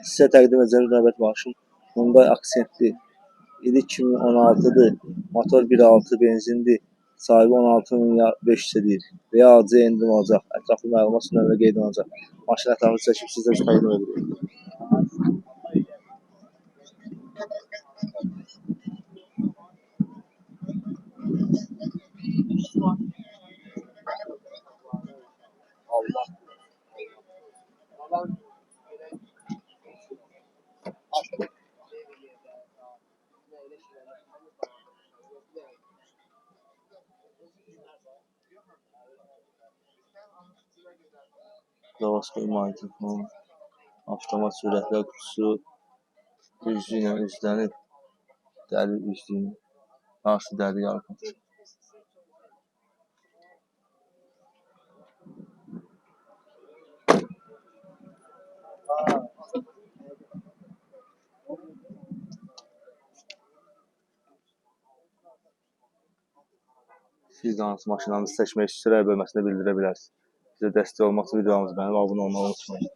Sizə təqdim edəcəm növbəti maşın Hyundai Accent'dir. İli 2016'dır. Motor 1.6 benzindir. Sahibi 16.500 deyir. Real C endim olacaq. Ətraflı məlumat nömrə qeyd olunacaq. Maşın ətraflı çəkib sizə təqdim edirik. Zavod mikrofon, avtomat sürətlər kutusu, üzlü ilə üzlənib, dəri üzlüyünü, qarşı dəri yarıqatı. Siz də hansı maşınlarınızı seçmək istəyirək bölməsində bildirə bilərsiniz. Bizə dəstək olmaq üçün videomuzu bəyənib abunə olmağı unutmayın.